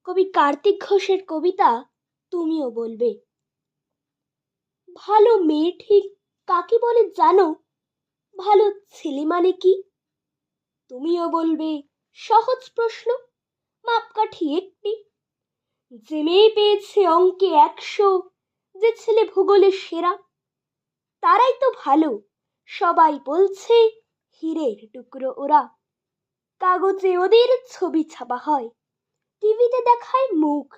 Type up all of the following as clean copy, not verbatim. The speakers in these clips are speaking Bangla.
কবি কার্তিক ঘোষের কবিতা তুমিও বলবে। ভালো মেয়ে ঠিক কাকে বলে জানো? ভালো ছেলে মানে কি? তুমিও বলবে সহজ প্রশ্ন, মাপকাঠি একটি। যে মেয়ে পেয়েছে অঙ্কে 100, যে ছেলে ভূগোলে সেরা, তারাই তো ভালো। সবাই বলছে হীরের টুকরো ওরা। কাগজে ওদের ছবি ছাপা হয়, টিভিতে দেখায় মুখ।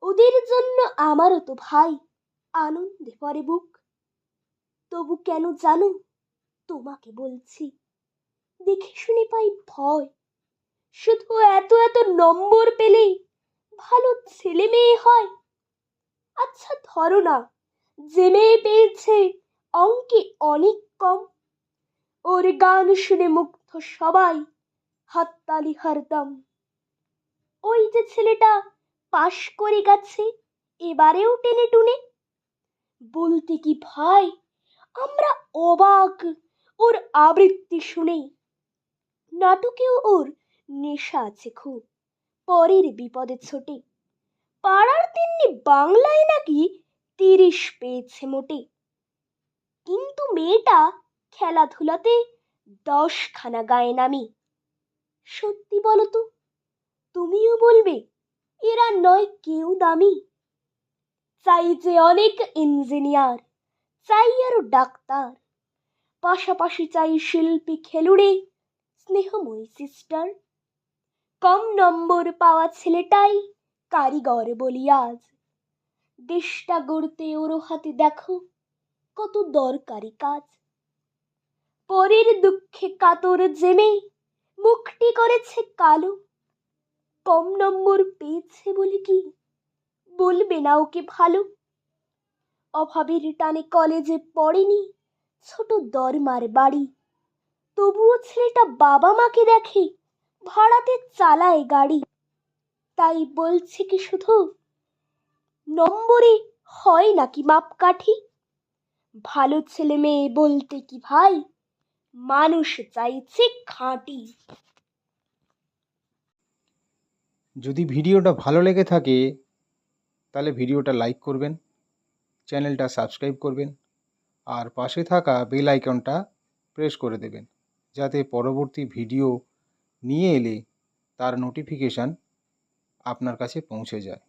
ওদের জন্য আমারও তো ভাই আনন্দে পড়ে বুক। তবু কেন জানো, তোমাকে বলছি, দেখে শুনে পাই ভয়। শুধু এত এত নম্বর পেলেই ভালো ছেলে মেয়ে হয়? আচ্ছা ধরো না, যে মেয়ে পেয়েছে অঙ্কে অনেক কম, ওর গান শুনে মুগ্ধ সবাই, হাততালি হরদম। ওই যে ছেলেটা পাশ করে গেছে এবারেও টেনে টুনে, বলতে কি ভাই আমরা অবাক ওর আবৃত্তি শুনে। নাটকেও ওর নেশা আছে খুব, পরের বিপদে ছোটে। পাড়ার তিন্নি বাংলায় নাকি 30 পেয়েছে মোটে। কিন্তু মেয়েটা খেলাধুলাতে 10খানা গায়ে নামি। সত্যি বলো তো, তুমিও বলবে এরা নয় কেউ দামি? চাই যে অনেক ইঞ্জিনিয়ার, চাই আরো ডাক্তার, পাশাপাশি চাই শিল্পী খেলুড়ে, স্নেহময়ী সিস্টার। কম নম্বর পাওয়া ছেলেটাই কারিগর বলি আজ। দেশটা গড়তে ওর হাতে দেখো কত দরকারি কাজ। পরের দুঃখে কাতর জেমে মুখটি করেছে কালো। কম নম্বর পেয়েছে বলে কি বলবে না ওকে ভালো? অভাবের টানে কলেজে পড়েনি, ছোট দরমার বাড়ি, তবুও ছেলেটা বাবা মাকে দেখে ভাড়াতে চালায় গাড়ি। তাই বলছে কি শুধু নম্বরে হয় নাকি মাপকাঠি? ভালো ছেলে মেয়ে বলতে কি ভাই মানুষ চাইছে খাঁটি। যদি ভিডিওটা ভালো লেগে থাকে তাহলে ভিডিওটা লাইক করবেন, চ্যানেলটা সাবস্ক্রাইব করবেন, আর পাশে থাকা বেল আইকনটা প্রেস করে দেবেন, যাতে পরবর্তী ভিডিও নিয়ে এলে তার নোটিফিকেশান আপনার কাছে পৌঁছে যায়।